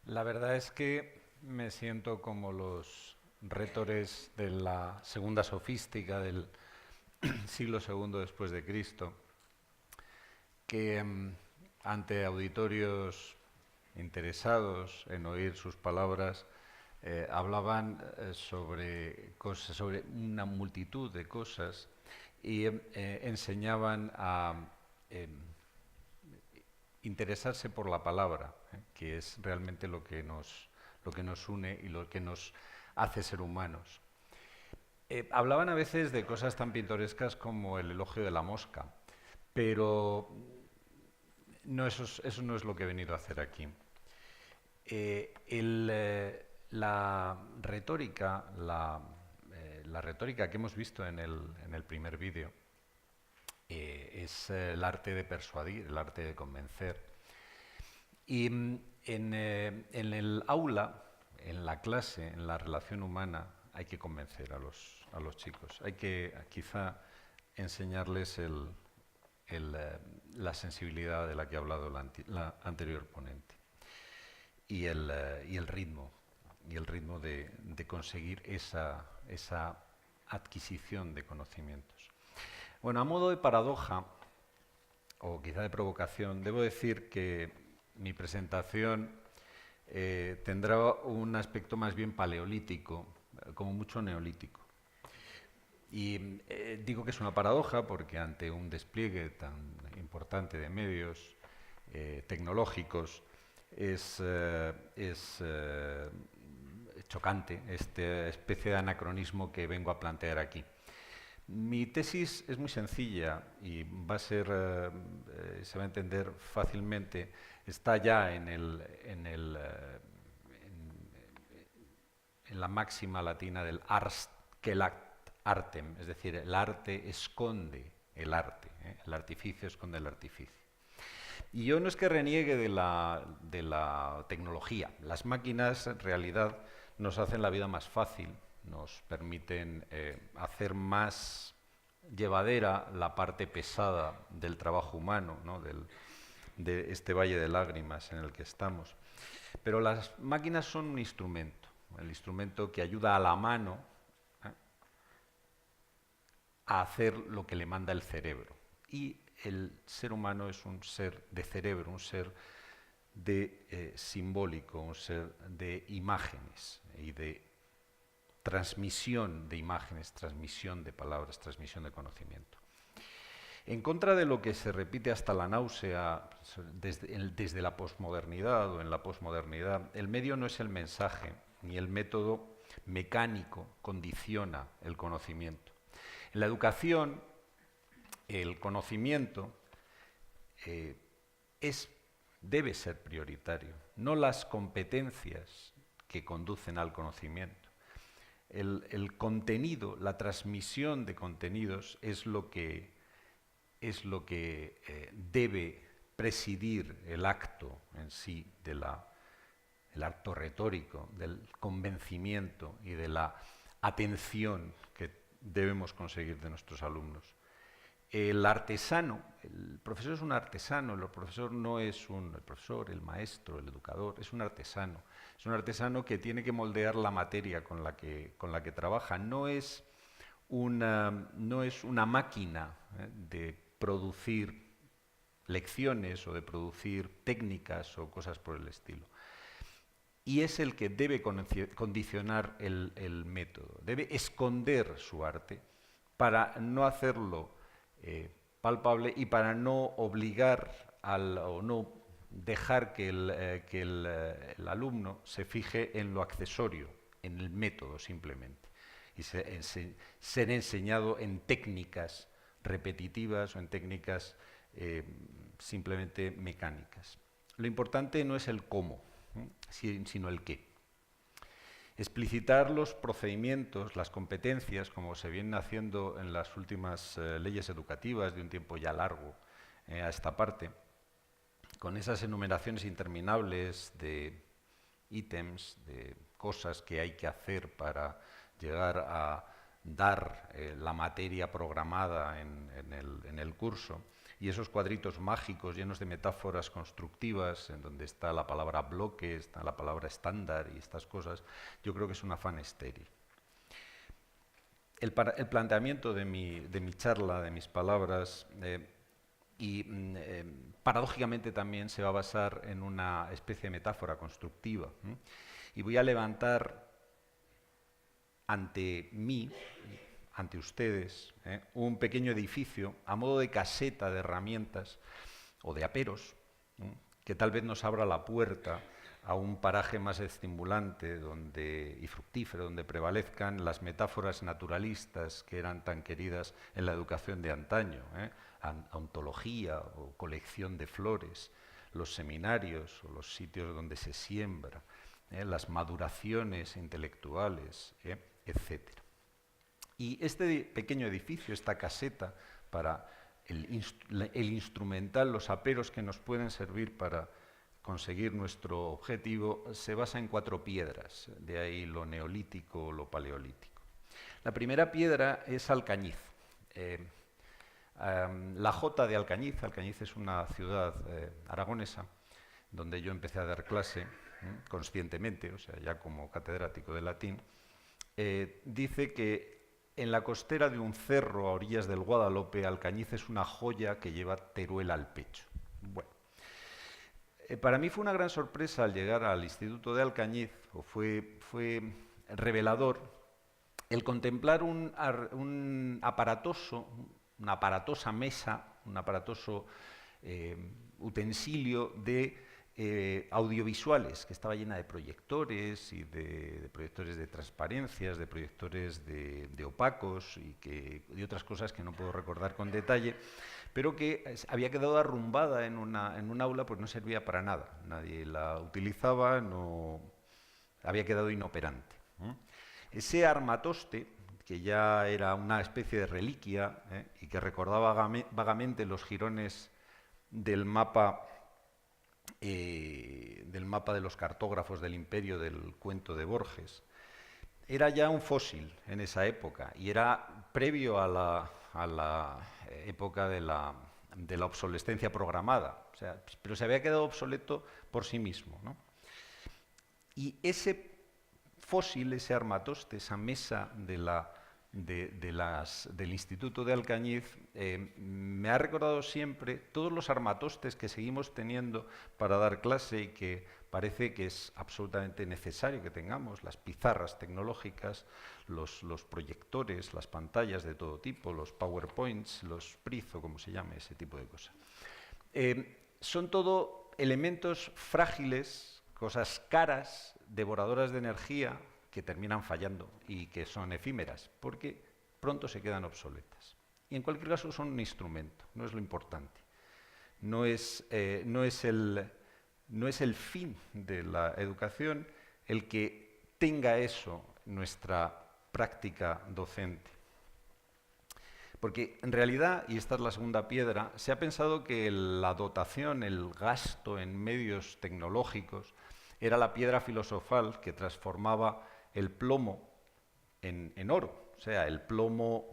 La verdad es que me siento como los retores de la segunda sofística del siglo segundo después de Cristo, que ante auditorios interesados en oír sus palabras, hablaban sobre cosas, sobre una multitud de cosas y enseñaban a interesarse por la palabra, que es realmente lo que nos une y lo que nos hace ser humanos. Hablaban a veces de cosas tan pintorescas como el elogio de la mosca, pero no, eso no es lo que he venido a hacer aquí. La retórica que hemos visto en el primer vídeo, es el arte de persuadir, el arte de convencer. Y en el aula, en la clase, en la relación humana, hay que convencer a los chicos. Hay que quizá enseñarles la sensibilidad de la que ha hablado la anterior ponente y el ritmo de conseguir esa adquisición de conocimientos. Bueno, a modo de paradoja, o quizá de provocación, debo decir que mi presentación tendrá un aspecto más bien paleolítico, como mucho neolítico. Y digo que es una paradoja porque ante un despliegue tan importante de medios tecnológicos es chocante esta especie de anacronismo que vengo a plantear aquí. Mi tesis es muy sencilla y va a ser, se va a entender fácilmente. Está ya en la máxima latina del ars celat artem, es decir, el arte esconde el arte, el artificio esconde el artificio. Y yo no es que reniegue de la tecnología. Las máquinas en realidad nos hacen la vida más fácil, nos permiten hacer más llevadera la parte pesada del trabajo humano, ¿no? De este valle de lágrimas en el que estamos. Pero las máquinas son un instrumento, el instrumento que ayuda a la mano a hacer lo que le manda el cerebro. Y el ser humano es un ser de cerebro, un ser de simbólico, un ser de imágenes y de transmisión de imágenes, transmisión de palabras, transmisión de conocimiento. En contra de lo que se repite hasta la náusea desde la posmodernidad o en la posmodernidad, el medio no es el mensaje, ni el método mecánico condiciona el conocimiento. En la educación, el conocimiento debe ser prioritario, no las competencias que conducen al conocimiento. El contenido, la transmisión de contenidos es lo que debe presidir el acto en sí, el acto retórico, del convencimiento y de la atención que debemos conseguir de nuestros alumnos. El artesano, el profesor es un artesano, el profesor no es el profesor, el maestro, el educador, es un artesano. Es un artesano que tiene que moldear la materia con la que trabaja. No es una máquina de producir lecciones o de producir técnicas o cosas por el estilo. Y es el que debe condicionar el método, debe esconder su arte para no hacerlo palpable y para no obligar o no dejar que el alumno se fije en lo accesorio, en el método simplemente, y ser enseñado en técnicas repetitivas o en técnicas simplemente mecánicas. Lo importante no es el cómo, sino el qué. Explicitar los procedimientos, las competencias, como se viene haciendo en las últimas leyes educativas de un tiempo ya largo a esta parte, con esas enumeraciones interminables de ítems, de cosas que hay que hacer para llegar a dar la materia programada en el curso, Y esos cuadritos mágicos llenos de metáforas constructivas, en donde está la palabra bloque, está la palabra estándar y estas cosas, yo creo que es un afán estéril. El planteamiento de mi charla, de mis palabras, paradójicamente también se va a basar en una especie de metáfora constructiva. Y voy a levantar ante mí, ante ustedes, un pequeño edificio a modo de caseta de herramientas o de aperos, que tal vez nos abra la puerta a un paraje más estimulante y fructífero, donde prevalezcan las metáforas naturalistas que eran tan queridas en la educación de antaño, ontología o colección de flores, los seminarios o los sitios donde se siembra, las maduraciones intelectuales, etc. Y este pequeño edificio, esta caseta para el instrumental, los aperos que nos pueden servir para conseguir nuestro objetivo, se basa en 4 piedras, de ahí lo neolítico o lo paleolítico. La primera piedra es Alcañiz. La Jota de Alcañiz, Alcañiz es una ciudad aragonesa, donde yo empecé a dar clase conscientemente, o sea, ya como catedrático de latín, dice que en la costera de un cerro a orillas del Guadalope, Alcañiz es una joya que lleva Teruel al pecho. Bueno, para mí fue una gran sorpresa al llegar al Instituto de Alcañiz, o fue revelador, el contemplar una aparatosa mesa, un aparatoso utensilio de audiovisuales, que estaba llena de proyectores y de proyectores de transparencias, de proyectores de opacos y otras cosas que no puedo recordar con detalle, pero que había quedado arrumbada en un aula porque no servía para nada. Nadie la utilizaba, había quedado inoperante. Ese armatoste, que ya era una especie de reliquia y que recordaba vagamente los jirones del mapa de los cartógrafos del imperio del cuento de Borges, era ya un fósil en esa época y era previo a la época de la obsolescencia programada, o sea, pero se había quedado obsoleto por sí mismo, ¿no? Y ese fósil, ese armatoste, esa mesa del Instituto de Alcañiz, me ha recordado siempre todos los armatostes que seguimos teniendo para dar clase y que parece que es absolutamente necesario que tengamos, las pizarras tecnológicas, los proyectores, las pantallas de todo tipo, los PowerPoints, los Prizo, como se llame, ese tipo de cosas. Son todo elementos frágiles, cosas caras, devoradoras de energía, que terminan fallando y que son efímeras, porque pronto se quedan obsoletas. Y en cualquier caso son un instrumento, no es lo importante. No es el fin de la educación el que tenga eso nuestra práctica docente. Porque en realidad, y esta es la segunda piedra, se ha pensado que la dotación, el gasto en medios tecnológicos, era la piedra filosofal que transformaba el plomo en oro. O sea, el plomo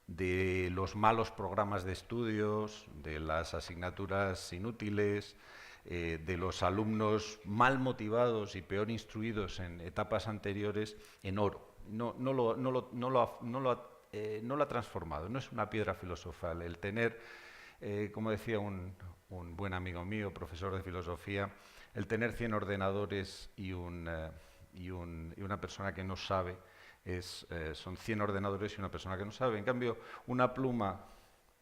de los malos programas de estudios, de las asignaturas inútiles, de los alumnos mal motivados y peor instruidos en etapas anteriores, en oro. No lo ha transformado, no es una piedra filosofal. El tener, como decía un buen amigo mío, profesor de filosofía, el tener 100 ordenadores y una persona que no sabe, son 100 ordenadores y una persona que no sabe. En cambio, una pluma,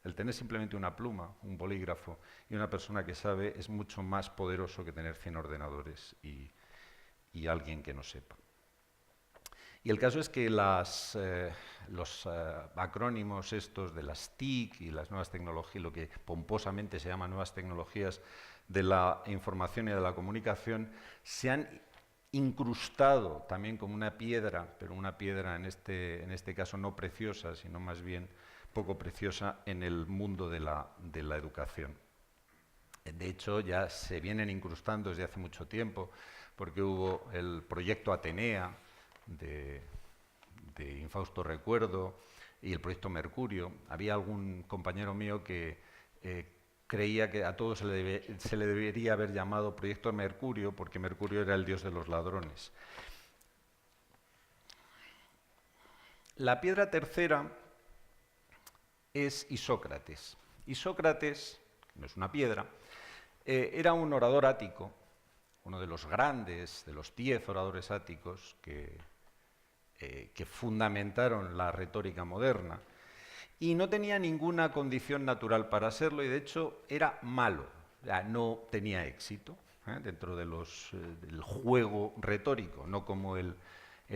el tener simplemente una pluma, un bolígrafo y una persona que sabe es mucho más poderoso que tener 100 ordenadores y alguien que no sepa. Y el caso es que los acrónimos estos de las TIC y las nuevas tecnologías, lo que pomposamente se llama nuevas tecnologías de la información y de la comunicación, se han incrustado también como una piedra, pero una piedra en este caso no preciosa, sino más bien poco preciosa en el mundo de la educación. De hecho, ya se vienen incrustando desde hace mucho tiempo, porque hubo el proyecto Atenea de Infausto Recuerdo, y el proyecto Mercurio. Había algún compañero mío que creía que a todos se le debería haber llamado proyecto Mercurio porque Mercurio era el dios de los ladrones. La piedra tercera es Isócrates. Isócrates, no es una piedra, era un orador ático, uno de los grandes, de los 10 oradores áticos que fundamentaron la retórica moderna, y no tenía ninguna condición natural para serlo, y de hecho era malo, no tenía éxito dentro de del juego retórico, no como el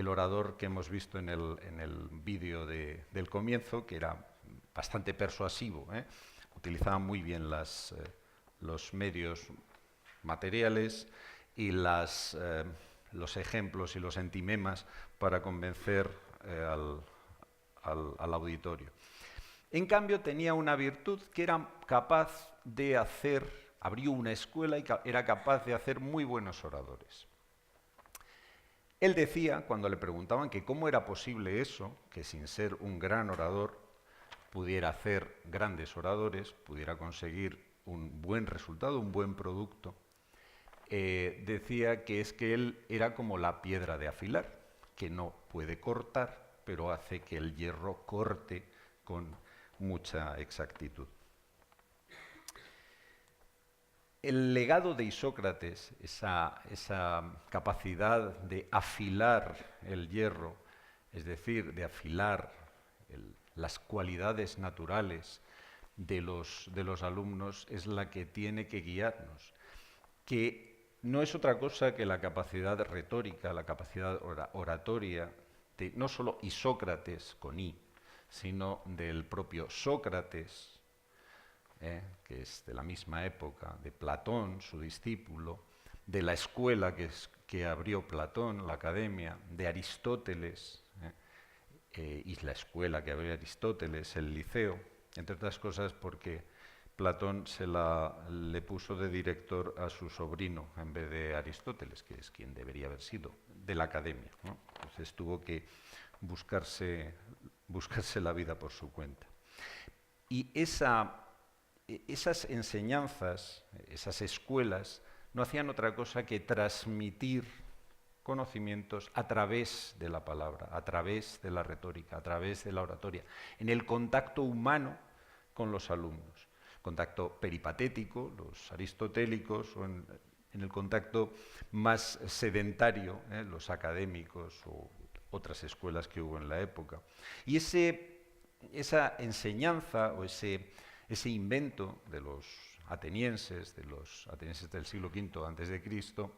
orador que hemos visto en el vídeo del comienzo, que era bastante persuasivo, utilizaba muy bien los medios materiales y los ejemplos y los entimemas para convencer al auditorio. En cambio, tenía una virtud que era capaz de abrió una escuela y era capaz de hacer muy buenos oradores. Él decía, cuando le preguntaban que cómo era posible eso, que sin ser un gran orador pudiera hacer grandes oradores, pudiera conseguir un buen resultado, un buen producto, decía que es que él era como la piedra de afilar, que no puede cortar, pero hace que el hierro corte con mucha exactitud. El legado de Isócrates, esa capacidad de afilar el hierro, es decir, de afilar las cualidades naturales de los alumnos, es la que tiene que guiarnos, que no es otra cosa que la capacidad retórica, la capacidad oratoria, de no solo Isócrates con I, sino del propio Sócrates, que es de la misma época, de Platón, su discípulo, de la escuela que abrió Platón, la academia, de Aristóteles, y la escuela que abrió Aristóteles, el Liceo, entre otras cosas porque Platón le puso de director a su sobrino en vez de Aristóteles, que es quien debería haber sido, de la academia, ¿no? Entonces tuvo que buscarse la vida por su cuenta. Y esas enseñanzas, esas escuelas, no hacían otra cosa que transmitir conocimientos a través de la palabra, a través de la retórica, a través de la oratoria, en el contacto humano con los alumnos. Contacto peripatético, los aristotélicos, o en el contacto más sedentario, los académicos o otras escuelas que hubo en la época. Y esa enseñanza o ese invento de los atenienses del siglo V antes de Cristo,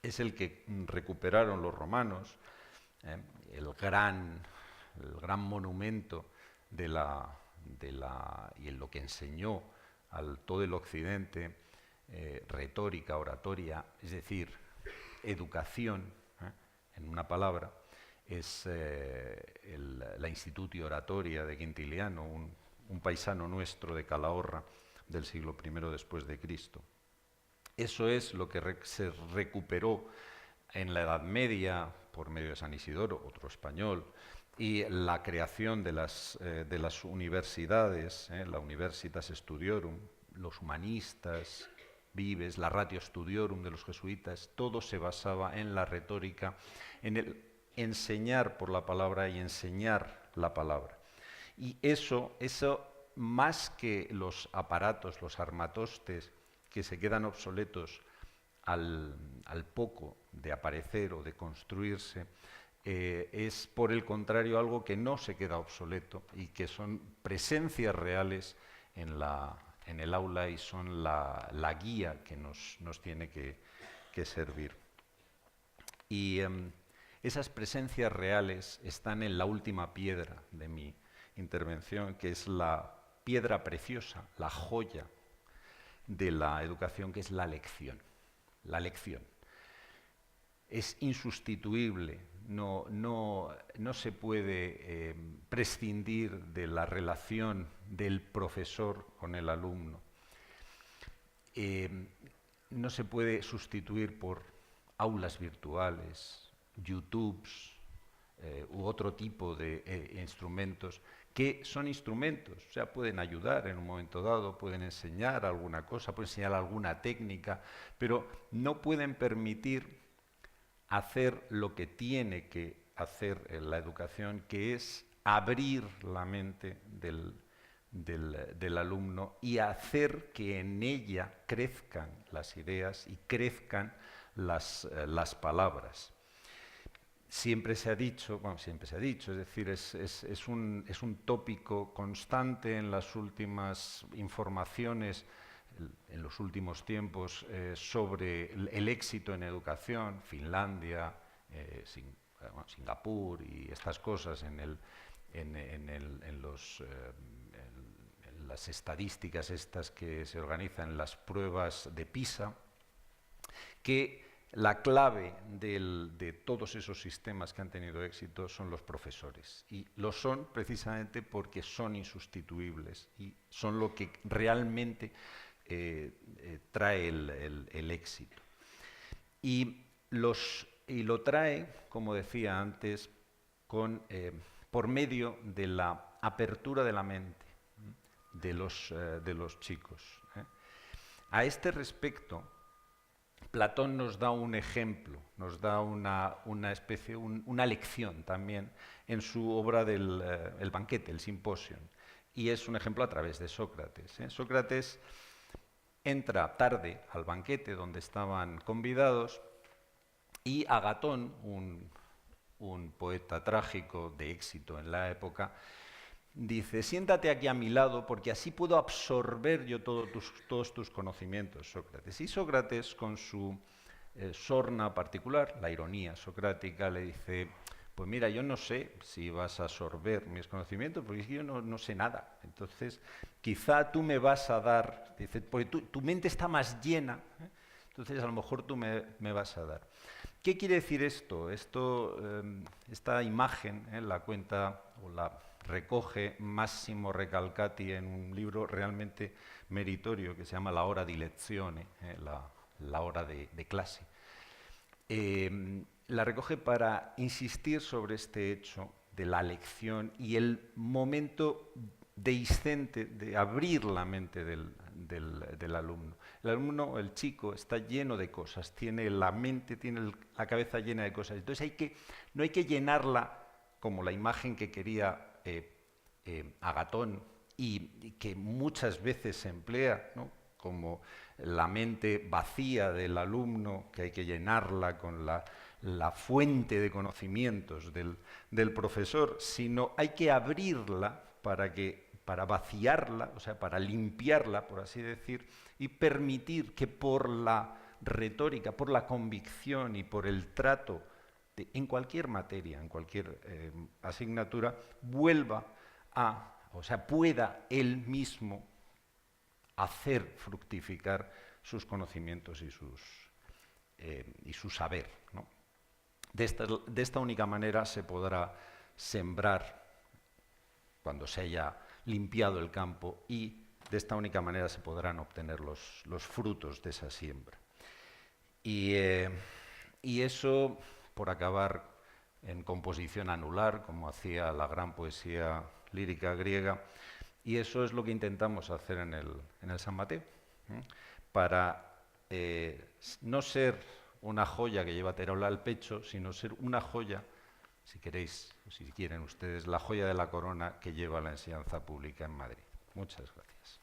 es el que recuperaron los romanos, el gran monumento y en lo que enseñó al todo el occidente, retórica, oratoria, es decir, educación, en una palabra, es la Institutio Oratoria de Quintiliano, un paisano nuestro de Calahorra del siglo I después de Cristo. Eso es lo que se recuperó en la Edad Media por medio de San Isidoro, otro español, y la creación de las universidades, la Universitas Studiorum, los humanistas, Vives, la Ratio Studiorum de los jesuitas, todo se basaba en la retórica, en el enseñar por la palabra y enseñar la palabra. Y eso más que los aparatos, los armatostes, que se quedan obsoletos al poco de aparecer o de construirse, es por el contrario algo que no se queda obsoleto y que son presencias reales en el aula y son la guía que nos tiene que servir. Y esas presencias reales están en la última piedra de mi intervención, que es la piedra preciosa, la joya de la educación, que es la lección. La lección es insustituible, no se puede prescindir de la relación del profesor con el alumno. No se puede sustituir por aulas virtuales, YouTubes, u otro tipo de instrumentos, que son instrumentos, o sea, pueden ayudar en un momento dado, pueden enseñar alguna cosa, pueden enseñar alguna técnica, pero no pueden permitir hacer lo que tiene que hacer la educación, que es abrir la mente del alumno y hacer que en ella crezcan las ideas y crezcan las palabras. Siempre se ha dicho, es decir, es un tópico constante en las últimas informaciones, en los últimos tiempos, sobre el éxito en educación, Finlandia, Singapur y estas cosas en las estadísticas estas que se organizan en las pruebas de PISA, que la clave de todos esos sistemas que han tenido éxito son los profesores. Y lo son precisamente porque son insustituibles y son lo que realmente trae el éxito. Y lo trae, como decía antes, por medio de la apertura de la mente de los chicos. A este respecto, Platón nos da un ejemplo, nos da una lección también en su obra El banquete, el Simposion, y es un ejemplo a través de Sócrates. Sócrates entra tarde al banquete donde estaban convidados y Agatón, un poeta trágico de éxito en la época, dice: siéntate aquí a mi lado porque así puedo absorber yo todos tus conocimientos, Sócrates. Y Sócrates, con su sorna particular, la ironía socrática, le dice: pues mira, yo no sé si vas a absorber mis conocimientos porque yo no sé nada. Entonces, quizá tú me vas a dar, dice, porque tu mente está más llena, entonces a lo mejor tú me vas a dar. ¿Qué quiere decir esto? Esta imagen la cuenta o la recoge Massimo Recalcati en un libro realmente meritorio que se llama La hora di lezione, la hora de clase. La recoge para insistir sobre este hecho de la lección y el momento deiscente de abrir la mente del alumno. El alumno, el chico, está lleno de cosas, tiene la mente, tiene la cabeza llena de cosas. Entonces no hay que llenarla como la imagen que quería Agatón y que muchas veces se emplea, ¿no?, como la mente vacía del alumno, que hay que llenarla con la fuente de conocimientos del profesor, sino hay que abrirla para vaciarla, o sea, para limpiarla, por así decir, y permitir que por la retórica, por la convicción y por el trato en cualquier materia, en cualquier asignatura, pueda él mismo hacer fructificar sus conocimientos y su saber, ¿no? De esta única manera se podrá sembrar cuando se haya limpiado el campo y de esta única manera se podrán obtener los frutos de esa siembra. Y eso, por acabar en composición anular, como hacía la gran poesía lírica griega, y eso es lo que intentamos hacer en el San Mateo, para no ser una joya que lleva terola al pecho, sino ser una joya, si queréis, si quieren ustedes, la joya de la corona que lleva la enseñanza pública en Madrid. Muchas gracias.